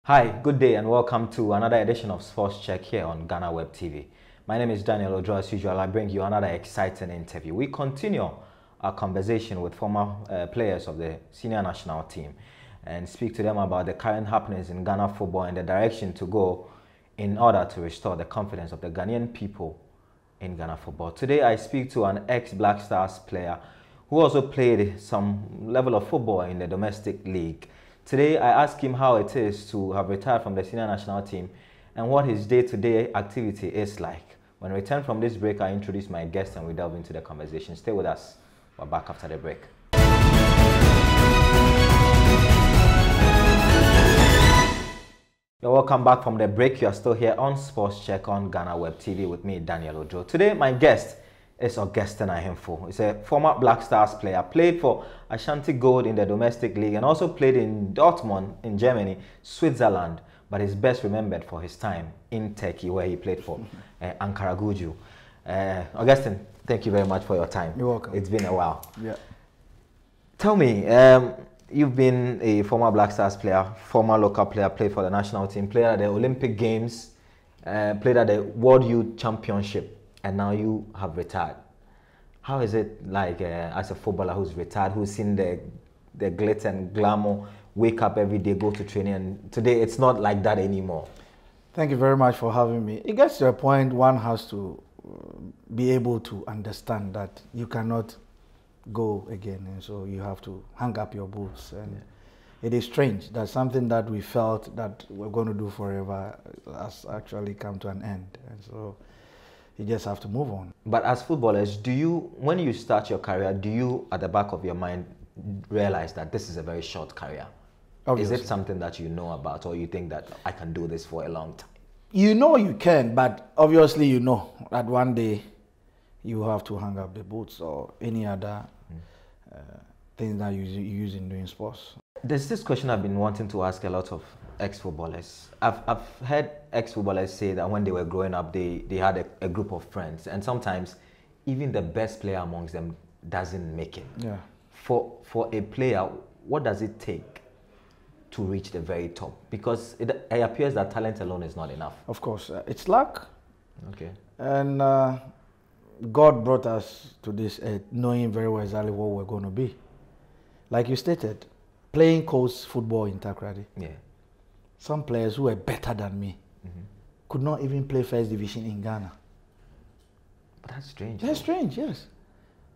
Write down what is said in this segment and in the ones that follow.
Hi, good day and welcome to another edition of Sports Check here on Ghana Web TV. My name is Daniel Ojo. As usual, I bring you another exciting interview. We continue our conversation with former players of the senior national team and speak to them about the current happenings in Ghana football and the direction to go in order to restore the confidence of the Ghanaian people in Ghana football. Today, I speak to an ex-Black Stars player who also played some level of football in the domestic league. Today, I ask him how it is to have retired from the senior national team and what his day-to-day activity is like. When we return from this break, I introduce my guest and we delve into the conversation. Stay with us. We're back after the break. You're welcome back from the break. You're still here on Sports Check on Ghana Web TV with me, Daniel Ojo. Today, my guest is Augustine Arhinful. He's a former Black Stars player, played for Ashanti Gold in the domestic league and also played in Dortmund in Germany, Switzerland, but is best remembered for his time in Turkey where he played for Ankara Gucu. Augustine, thank you very much for your time. You're welcome. It's been a while. Yeah. Tell me, you've been a former Black Stars player, former local player, played for the national team, played at the Olympic Games, played at the World Youth Championship, and now you have retired. How is it like as a footballer who's retired, who's seen the glitz and glamour, wake up every day, go to training, and today it's not like that anymore? Thank you very much for having me. It gets to a point one has to be able to understand that you cannot go again, and so you have to hang up your boots. And it is strange that something that we felt that we're going to do forever has actually come to an end, and so you just have to move on. But as footballers, do you, when you start your career, do you at the back of your mind realize that this is a very short career? Obviously. Is it something that you know about, or you think that I can do this for a long time? You know you can, but obviously you know that one day you have to hang up the boots or any other things that you use in doing sports. There's this question I've been wanting to ask a lot of ex-footballers. I've heard ex-footballers say that when they were growing up, they had a group of friends, and sometimes even the best player amongst them doesn't make it. Yeah. For a player, what does it take to reach the very top? Because it appears that talent alone is not enough. Of course, it's luck. Okay. And God brought us to this knowing very well exactly what we're going to be. Like you stated, playing coast football in Takrady. Yeah. Some players who were better than me could not even play first division in Ghana. But that's strange. That's strange, yes.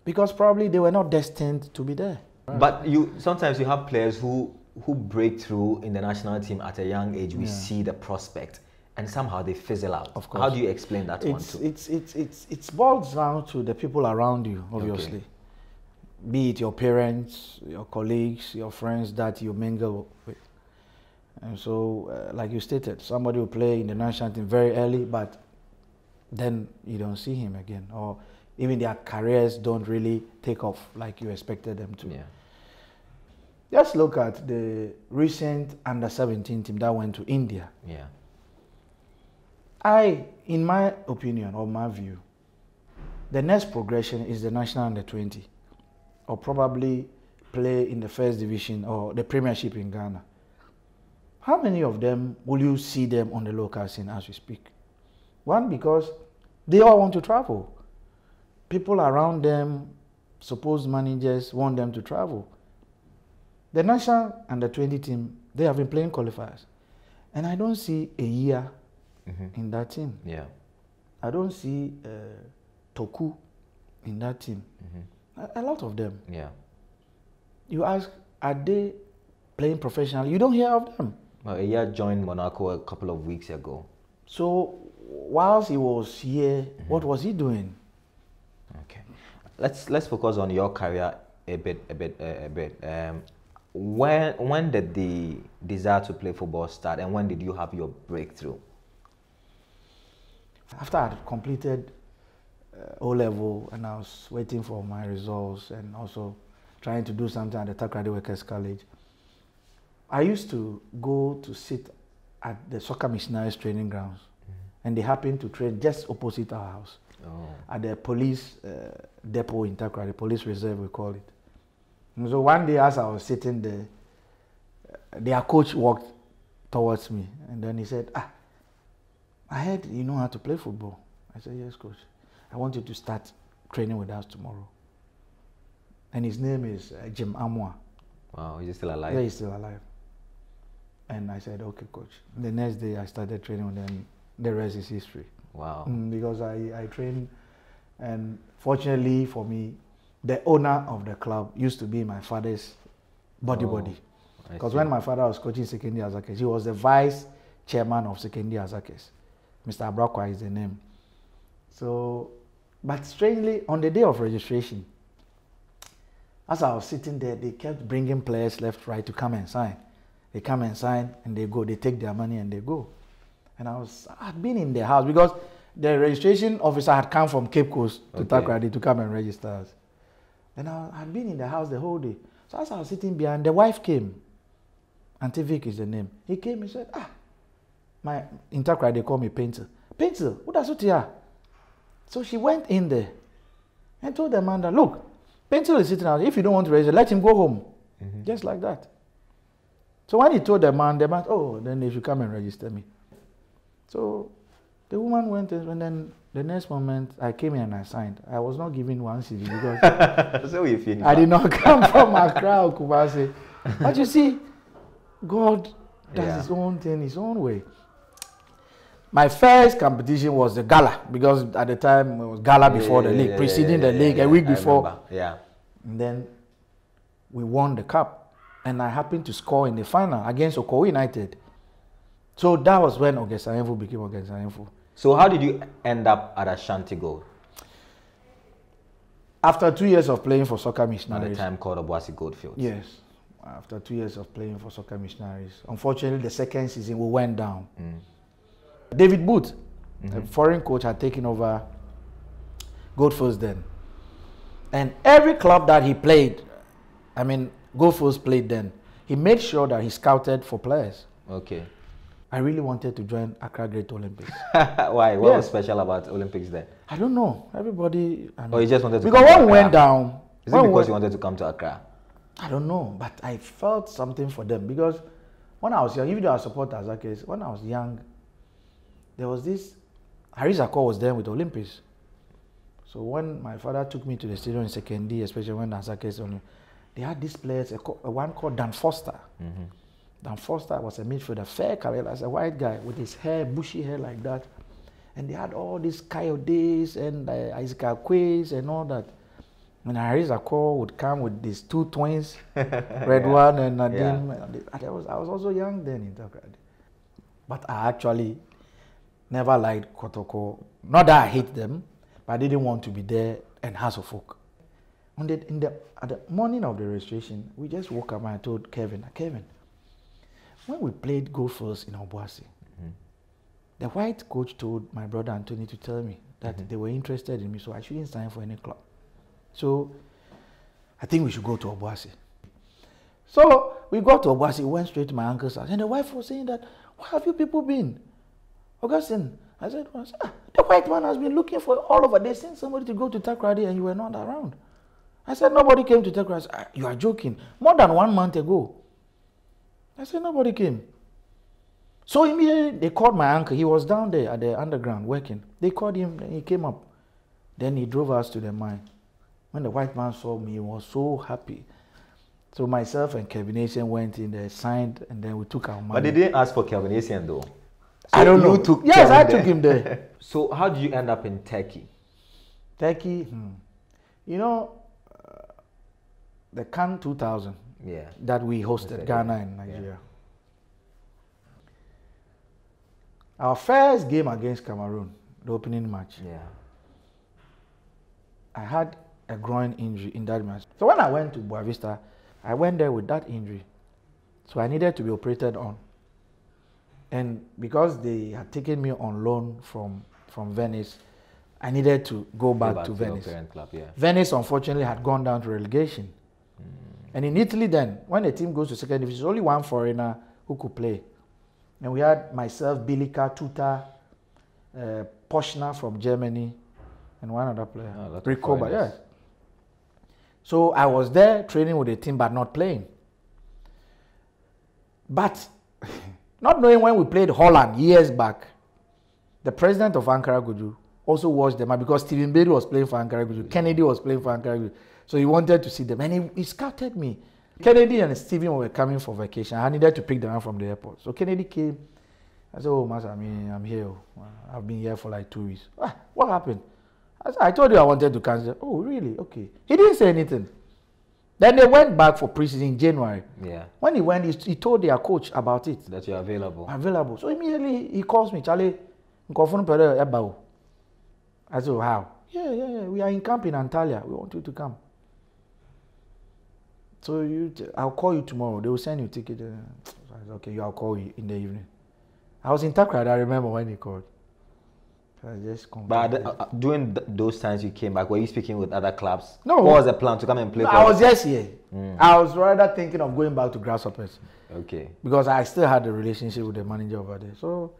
Because probably they were not destined to be there. But sometimes you have players who break through in the national team at a young age. We see the prospect, and somehow they fizzle out. Of course. How do you explain that one too? It boils down to the people around you, obviously. Okay. Be it your parents, your colleagues, your friends that you mingle with. And so, like you stated, somebody will play in the national team very early, but then you don't see him again. Or even their careers don't really take off like you expected them to. Yeah. Just look at the recent under-17 team that went to India. Yeah. In my opinion, or my view, the next progression is the national under-20, or probably play in the first division or the premiership in Ghana. How many of them will you see them on the local scene as we speak? One, because they all want to travel. People around them, supposed managers, want them to travel. The national under-20 team, they have been playing qualifiers. And I don't see a year in that team. Yeah. I don't see Toku in that team. A lot of them. Yeah. You ask, are they playing professionally? You don't hear of them. Well, Iya joined Monaco a couple of weeks ago. So, whilst he was here, what was he doing? Okay, let's focus on your career a bit. When did the desire to play football start, and when did you have your breakthrough? After I had completed O-level and I was waiting for my results and also trying to do something at the Takrady Workers College, I used to go to sit at the soccer missionaries training grounds, and they happened to train just opposite our house. At the police depot in Takrady, police reserve we call it. And so one day as I was sitting there, their coach walked towards me. And then he said, I heard you know how to play football. I said, yes, coach. I want you to start training with us tomorrow. And his name is Jim Amwa. Wow, is he still alive? Yeah, he's still alive. And I said, okay, coach. The next day I started training with them. The rest is history. Wow. Because I trained, and fortunately for me, the owner of the club used to be my father's buddy. Because when my father was coaching Sekendi Azakes, he was the vice chairman of Sekendi Azakes. Mr. Abrakwa is the name. So, but strangely, on the day of registration, as I was sitting there, they kept bringing players left, right to come and sign. They come and sign and they go. They take their money and they go. And I had been in the house because the registration officer had come from Cape Coast to Takoradi to come and register us. And I had been in the house the whole day. So as I was sitting behind, the wife came. Auntie Vic is the name. He came and said, in Takoradi they call me Pencil. Pencil, what does it here? So she went in there and told the man that, look, Pencil is sitting out. If you don't want to register, let him go home. Just like that. So when he told the man, oh, then they should come and register me. So the woman went and then the next moment I came in and I signed. I was not given one CD because so you feel I did not come from Accra or Kumasi. But you see, God does his own thing, his own way. My first competition was the gala because at the time it was gala before the league, preceding the league, a week before. And then we won the cup, and I happened to score in the final against Okowo United. So that was when Augustine Arhinful became Augustine Arhinful. So how did you end up at Ashanti Gold? After 2 years of playing for Soccer Missionaries. At the time called Obuasi Goldfields. Yes. After 2 years of playing for Soccer Missionaries. Unfortunately, the second season we went down. David Booth, a foreign coach, had taken over Goldfields then. And every club that he played, Goldfields played then, he made sure that he scouted for players. Okay. I really wanted to join Accra Great Olympics. Why? What was special about Olympics then? I don't know. Everybody... Or you just wanted to because come to when we went down... Is it because you wanted to come to Accra? I don't know, but I felt something for them because when I was young, even though I support Azakes, when I was young, there was this... Haris Akor was there with Olympics. So when my father took me to the stadium in Sekendi, especially when Azakes, they had these players, one called Dan Foster. Dan Foster was a midfielder, fair color, as a white guy with his hair, bushy hair like that. And they had all these Coyotes and Isaac Quays and all that. When Haris Akor would come with these two twins, Red One and Nadim. I was also young then in Takoradi. But I actually never liked Kotoko. Not that I hate them, but I didn't want to be there and House of Folk. At the morning of the registration, we just woke up and I told Kevin, when we played Goldfields in Obuasi, the white coach told my brother Anthony to tell me that they were interested in me, so I shouldn't sign for any club. So I think we should go to Obuasi. So we got to Obuasi, went straight to my uncle's house, and the wife was saying that, where have you people been? Augustine, I said, the white man has been looking for all over. They sent somebody to go to Takoradi and you were not around. I said, nobody came to Takoradi. I said, you are joking. More than 1 month ago. I said, nobody came. So immediately they called my uncle. He was down there at the underground working. They called him and he came up. Then he drove us to the mine. When the white man saw me, he was so happy. So myself and Kevin Asian went in there, signed, and then we took our money. But they didn't ask for Kevin Asian though. So I don't know. Yes, I took him there. So how did you end up in Turkey? Turkey, you know, the CAN 2000 that we hosted, Ghana and Nigeria. Our first game against Cameroon, the opening match, I had a groin injury in that match. So when I went to Boa Vista, I went there with that injury. So I needed to be operated on. And because they had taken me on loan from Venice, I needed to go back to Venice. Club, Venice, unfortunately, had gone down to relegation. And in Italy then, when a team goes to second division, there's only one foreigner who could play. And we had myself, Bilika, Tuta, Poschner from Germany, and one other player, Ricoba, yes. So I was there training with the team but not playing. But Not knowing when we played Holland years back, the president of Ankara Guju also watched them because Stephen Bailey was playing for Ankara Guju, Kennedy was playing for Ankara Guju. So he wanted to see them and he scouted me. Kennedy and Stephen were coming for vacation. I needed to pick them up from the airport. So Kennedy came. I said, oh, Master, I'm here. I've been here for like 2 weeks. What happened? I said, I told you I wanted to cancel. Oh, really? Okay. He didn't say anything. Then they went back for preseason in January. Yeah. When he went, he told their coach about it. That you're available. Available. So immediately he calls me, Charlie, I said, oh, how? Yeah. We are in camp in Antalya. We want you to come. So I'll call you tomorrow. They will send you a ticket. I said, okay, I'll call you in the evening. I was in Takrad, I remember when he called. I just but during those times you came back, were you speaking with other clubs? No. What was the plan to come and play for I was just here. I was rather thinking of going back to Grasshoppers. Okay. Because I still had a relationship with the manager over there. So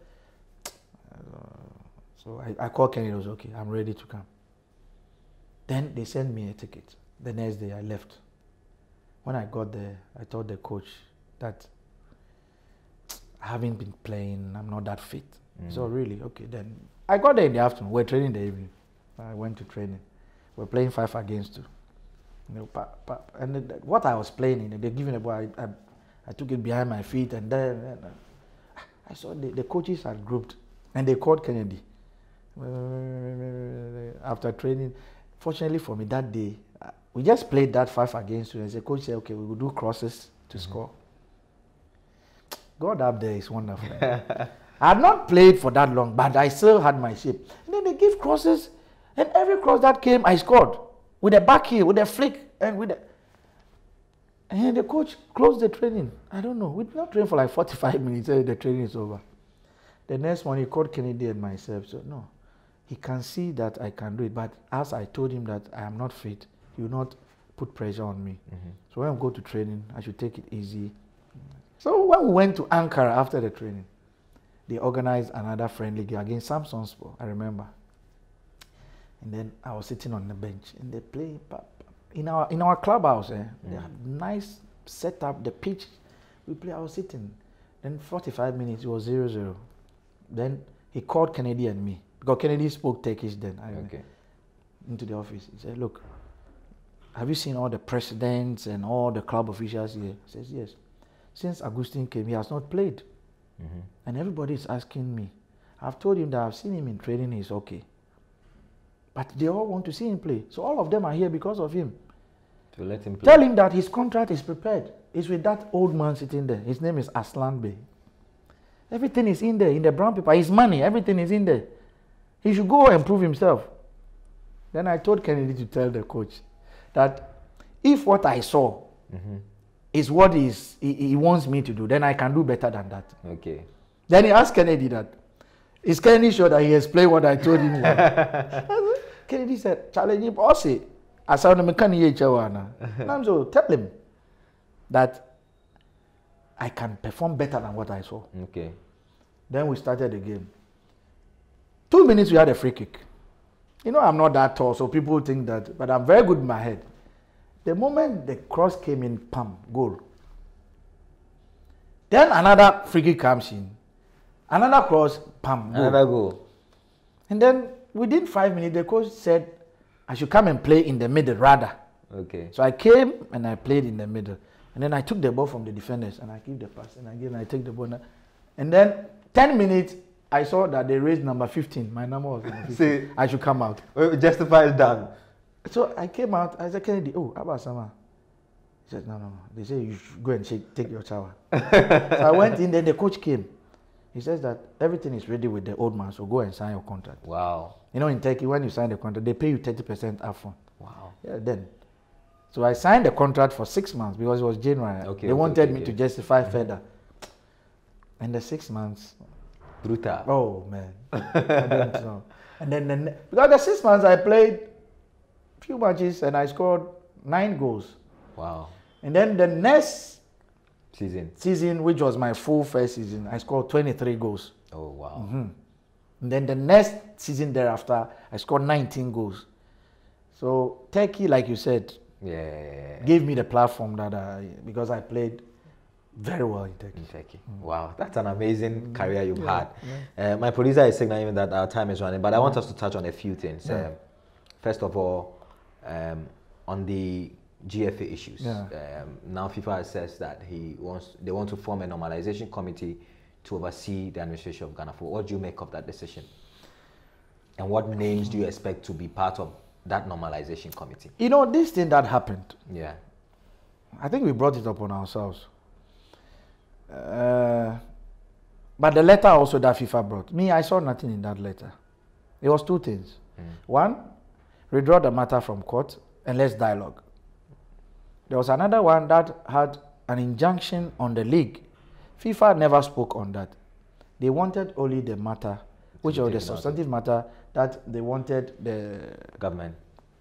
I called Kenny, it was okay, I'm ready to come. Then they sent me a ticket. The next day I left. When I got there, I told the coach that I haven't been playing, I'm not that fit. So really, okay, then I got there in the afternoon, we're training in the evening. I went to training. We're playing 5 against 2. You know, and what I was playing, they giving the ball, I took it behind my feet and then I saw the coaches had grouped and they called Kennedy. After training, fortunately for me that day, we just played that 5 against 2 and the coach said, okay, we will do crosses to score. God up there is wonderful. I had not played for that long, but I still had my shape. And then they give crosses, and every cross that came, I scored. With a back heel, with a flick, and and the coach closed the training. I don't know. We did not train for like 45 minutes, the training is over. The next one, he called Kennedy and myself. So, no, he can see that I can do it. But as I told him that I am not fit, he will not put pressure on me. So when I go to training, I should take it easy. So when we went to Ankara after the training, they organized another friendly game against Samsunspor, I remember. And then I was sitting on the bench and they play in our clubhouse. They had nice setup, the pitch. We play, I was sitting. Then 45 minutes, it was 0-0. Then he called Kennedy and me, because Kennedy spoke Turkish then. I went into the office. He said, look, have you seen all the presidents and all the club officials here? He says, yes. Since Augustine came, he has not played. And everybody is asking me. I've told him that I've seen him in training, he's okay. But they all want to see him play. So all of them are here because of him. To let him play. Tell him that his contract is prepared. It's with that old man sitting there. His name is Aslan Bey. Everything is in there, in the brown paper. His money, everything is in there. He should go and prove himself. Then I told Kennedy to tell the coach that if what I saw is what he wants me to do, then I can do better than that. Okay. Then he asked Kennedy that, is Kennedy sure that he has played what I told him? Kennedy said, challenge him, also, I saw him, tell him that I can perform better than what I saw. Okay. Then we started the game. 2 minutes, we had a free kick. You know, I'm not that tall, so people think that, but I'm very good in my head. The moment the cross came in, pam, goal. Then another free kick comes in. Another cross, pam, goal. Another goal. And then within 5 minutes, the coach said I should come and play in the middle rather. Okay. So I came and I played in the middle. And then I took the ball from the defenders and I give the pass. And again, I take the ball. And then 10 minutes, I saw that they raised number 15. My number was number 15. See, I should come out. Justify is done. So I came out. I said, Kennedy, oh, how about Sama? He said, no. They say you should go and take your shower. So I went in, then the coach came. He says that everything is ready with the old man, so go and sign your contract. Wow. You know, in Turkey, when you sign the contract, they pay you 30% upfront. Wow. Yeah, then. So I signed the contract for 6 months because it was January. Okay, they wanted me to justify further. And the 6 months. Brutal. Oh, man. I don't know. And then, because the 6 months I played few matches and I scored 9 goals. Wow. And then the next season, which was my full first season, I scored 23 goals. Oh, wow. And then the next season thereafter, I scored 19 goals. So Turkey, like you said, gave me the platform that because I played Very well in Turkey. In Turkey. Wow, that's an amazing career you've Yeah, had. My producer is signaling that our time is running, but I want us to touch on a few things. Yeah. First of all, on the GFA issues. Now FIFA says that they want to form a normalization committee to oversee the administration of Ghana. What do you make of that decision? And what names do you expect to be part of that normalization committee? You know, this thing that happened, Yeah. I think we brought it upon ourselves. But the letter also that FIFA brought, I saw nothing in that letter. It was two things. One, withdraw the matter from court and let's dialogue. There was another one that had an injunction on the league. FIFA never spoke on that. They wanted only the matter, which was the substantive matter, that they wanted the government,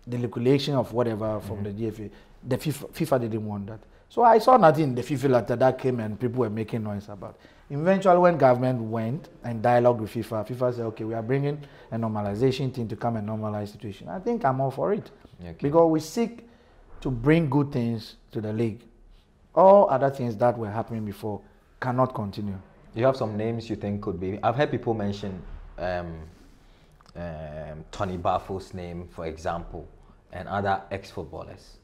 the liquidation of whatever from the GFA. The FIFA didn't want that. So I saw nothing in the FIFA letter that came and people were making noise about. Eventually, when government went and dialogued with FIFA, FIFA said, okay, we are bringing a normalization team to come and normalize the situation. I think I'm all for it. Okay. Because we seek to bring good things to the league. All other things that were happening before cannot continue. You have some names you think could be... I've heard people mention Tony Bafo's name, for example, and other ex-footballers.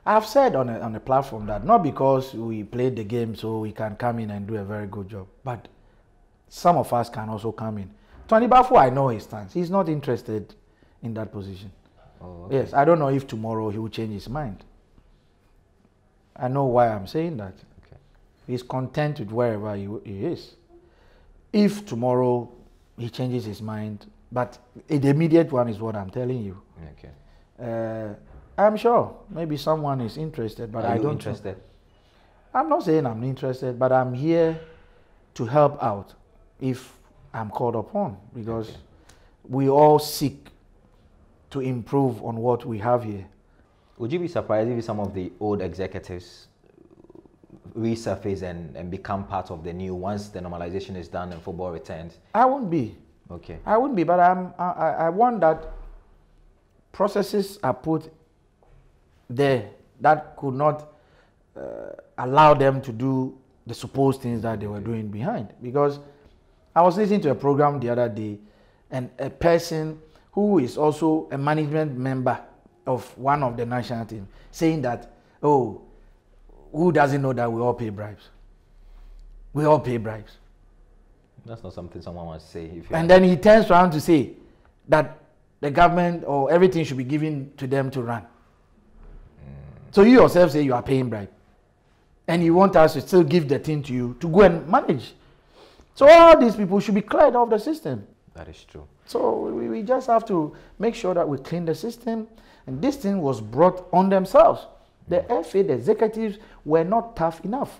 I've said on a platform that not because we played the game so we can come in and do a very good job, but some of us can also come in. Tony Bafo, I know his stance. He's not interested in that position. Oh, okay. Yes, I don't know if tomorrow he will change his mind. I know why I'm saying that. Okay. He's content with wherever he is. If tomorrow he changes his mind, but the immediate one is what I'm telling you. Okay. I'm sure maybe someone is interested, but I don't. Interested? I'm not saying I'm interested, but I'm here to help out if I'm called upon, because we all seek to improve on what we have here. Would you be surprised if some of the old executives resurface and become part of the new once the normalization is done and football returns? I won't be. Okay. I wouldn't be, but I want that processes are put there that could not allow them to do the supposed things that they were doing behind. Because I was listening to a program the other day, and a person who is also a management member of one of the national team saying that, oh, who doesn't know that we all pay bribes? We all pay bribes. That's not something someone wants to say. And then he turns around to say that the government or everything should be given to them to run. So you yourself say you are paying bribe, and you want us to still give the thing to you to go and manage. So all these people should be cleared off the system. That is true. So we just have to make sure that we clean the system, and this thing was brought on themselves. The FA, the executives were not tough enough.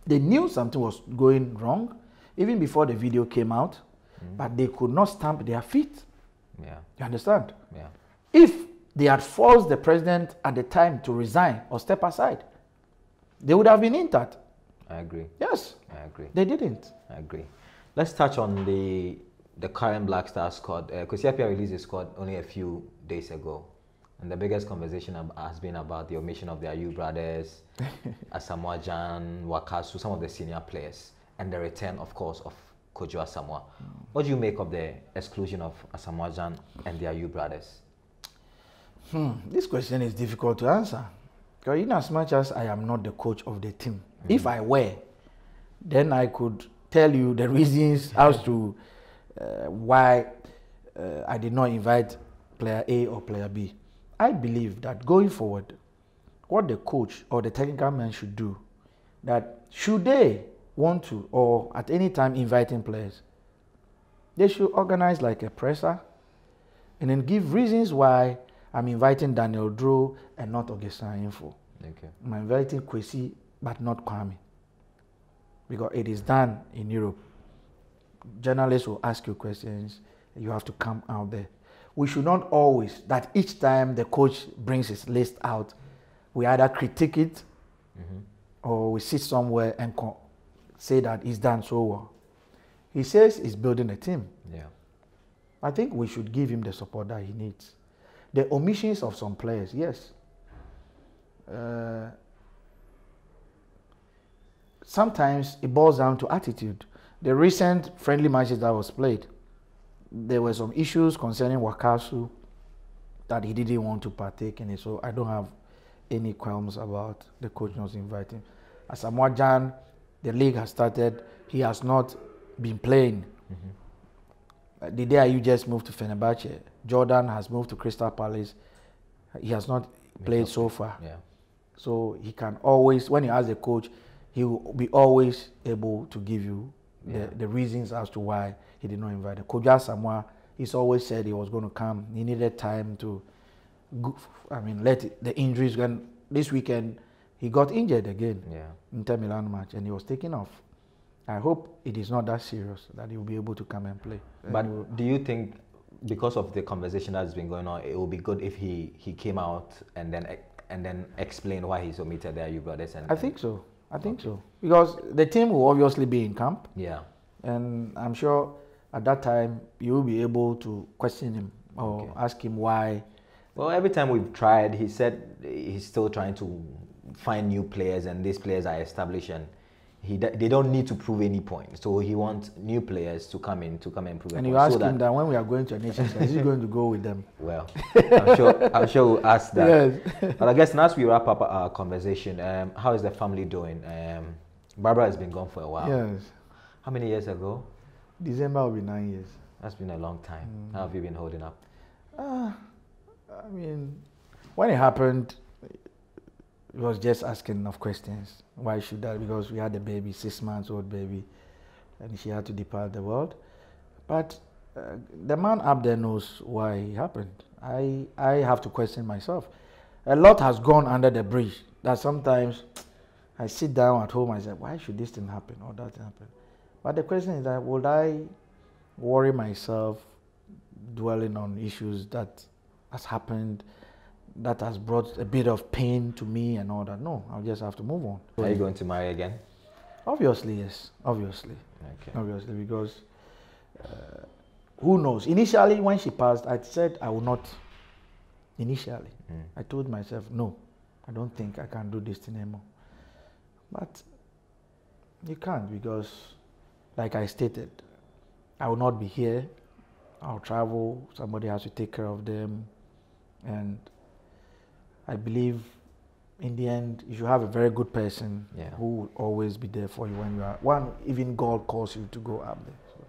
They knew something was going wrong even before the video came out, but they could not stamp their feet. Yeah. You understand? Yeah. If they had forced the president at the time to resign or step aside, they would have been intact. I agree. Yes. I agree. They didn't. I agree. Let's touch on the current Black Star squad. Kosiapia released his squad only a few days ago. And the biggest conversation has been about the omission of the Ayew brothers, Asamoah Gyan, Wakasu, some of the senior players, and the return, of course, of Kojo Asamoah. What do you make of the exclusion of Asamoah Gyan and the Ayew brothers? This question is difficult to answer. Because in as much as I am not the coach of the team, if I were, then I could tell you the reasons as to why I did not invite player A or player B. I believe that going forward, what the coach or the technical man should do, that should they want to, or at any time inviting players, they should organize like a presser and then give reasons why I'm inviting Daniel Dro and not Augustine Arhinful. Okay. I'm inviting Kwesi but not Kwame. Because it is done in Europe. Journalists will ask you questions, you have to come out there. We should not always, that each time the coach brings his list out, we either critique it or we sit somewhere and say that he's done so well. He says he's building a team. Yeah. I think we should give him the support that he needs. The omissions of some players, yes. sometimes it boils down to attitude. The recent friendly matches that was played, there were some issues concerning Wakasu that he didn't want to partake in it. So I don't have any qualms about the coach not inviting. As Asamoah Gyan, the league has started, he has not been playing. The day you just moved to Fenerbahce, Jordan has moved to Crystal Palace. He has not played so far. Yeah. So he can always, when you ask the coach, he will be always able to give you the reasons as to why he did not invite him. Coach Asamoah, he's always said he was going to come. He needed time to, let the injuries. When this weekend he got injured again, Inter Milan match, and he was taken off. I hope it is not that serious that he will be able to come and play. But do you think, because of the conversation that's been going on, it will be good if he came out and then explained why he's omitted there, you brothers? I think so. I think so. Because the team will obviously be in camp. Yeah. And I'm sure at that time you will be able to question him or ask him why. Well, every time we've tried, he said he's still trying to find new players, and these players are established, and they don't need to prove any point. So he wants new players to come in and prove. And you ask him that when we are going to a nation, is he going to go with them? Well, I'm sure we'll ask that. Yes. But I guess now as we wrap up our conversation, how is the family doing? Barbara has been gone for a while. Yes. How many years ago? December will be 9 years. That's been a long time. How have you been holding up? When it happened, it was just asking enough questions. Why should that? Because we had a baby, 6 months old baby, and she had to depart the world. But the man up there knows why it happened. I have to question myself. A lot has gone under the bridge that sometimes I sit down at home and say, why should this thing happen or that happen? But the question is that, would I worry myself dwelling on issues that has happened, that has brought a bit of pain to me and all that? No, I'll just have to move on. Are you going to marry again? Obviously, yes. Obviously. Okay. Obviously, because who knows? Initially, when she passed, I said I would not. Initially, I told myself, no, I don't think I can do this thing anymore. But you can't, because, like I stated, I will not be here. I'll travel. Somebody has to take care of them. And I believe in the end, you should have a very good person who will always be there for you when you are, even God calls you to go up there. So,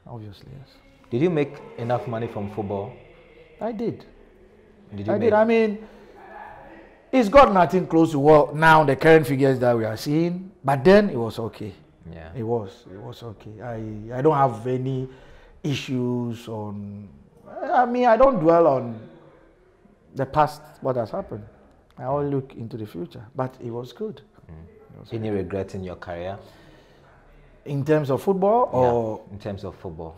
obviously, yes. Did you make enough money from football? I did. I did. I mean, it's got nothing close to what now the current figures that we are seeing, but then it was okay. Yeah. It was okay. I don't have any issues on, I don't dwell on the past, what has happened. I always look into the future, but it was good. Any regrets in your career? In terms of football or? In terms of football.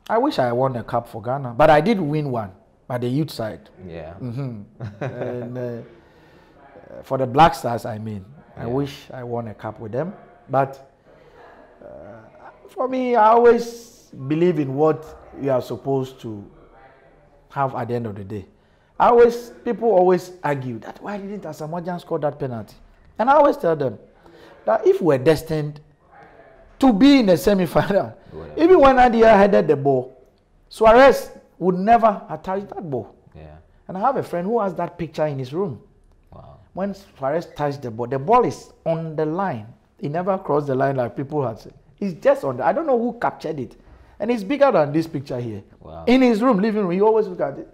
I wish I won a cup for Ghana, but I did win one by the youth side. Yeah. And for the Black Stars, I wish I won a cup with them. But for me, I always believe in what you are supposed to have at the end of the day. People always argue that why didn't Asamoah Gyan score that penalty? And I always tell them that if we're destined to be in the semi-final, even when Adia headed the ball, Suarez would never have touched that ball. Yeah. And I have a friend who has that picture in his room. Wow. When Suarez touched the ball is on the line. He never crossed the line like people had said. It's just on I don't know who captured it. And it's bigger than this picture here. Wow. In his room, living room, he always look at it.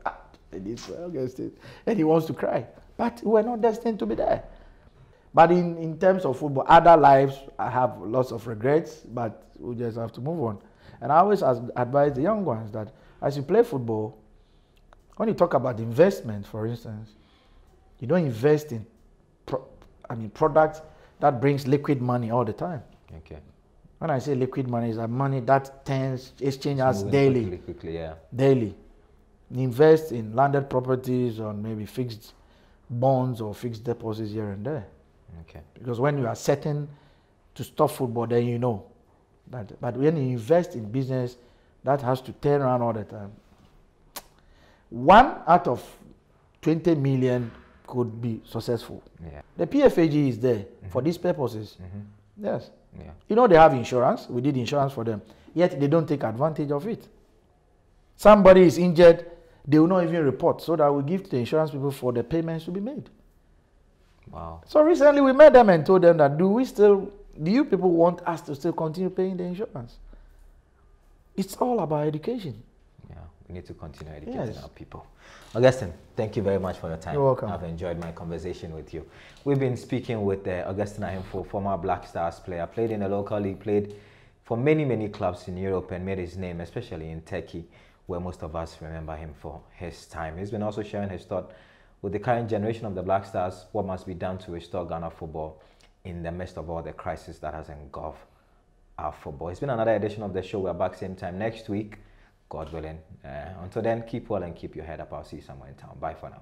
And he wants to cry. But we're not destined to be there. But in terms of football, other lives, I have lots of regrets, but we just have to move on. And I always advise the young ones that as you play football, when you talk about investment, for instance, you don't invest in products that brings liquid money all the time. Okay. When I say liquid money, it's money that exchanges daily. Quickly, yeah. Daily. Invest in landed properties or maybe fixed bonds or fixed deposits here and there. Okay. Because when you are certain to stop football, then you know that. But when you invest in business, that has to turn around all the time. 1 out of 20 million could be successful. Yeah. The PFAG is there. for these purposes. Yes. Yeah. You know, they have insurance. We did insurance for them. Yet they don't take advantage of it. Somebody is injured, they will not even report, so that we give to the insurance people for the payments to be made. Wow. So recently we met them and told them that do you people want us to still continue paying the insurance? It's all about education. Yeah, we need to continue educating our people. Augustine, thank you very much for your time. You're welcome. I've enjoyed my conversation with you. We've been speaking with Augustine Arhinful, former Black Stars player, played in the local league, played for many, many clubs in Europe and made his name, especially in Turkey, where most of us remember him for his time. He's been also sharing his thought with the current generation of the Black Stars, what must be done to restore Ghana football in the midst of all the crisis that has engulfed our football. It's been another edition of the show. We're back same time next week, God willing. Until then, keep well and keep your head up. I'll see you somewhere in town. Bye for now.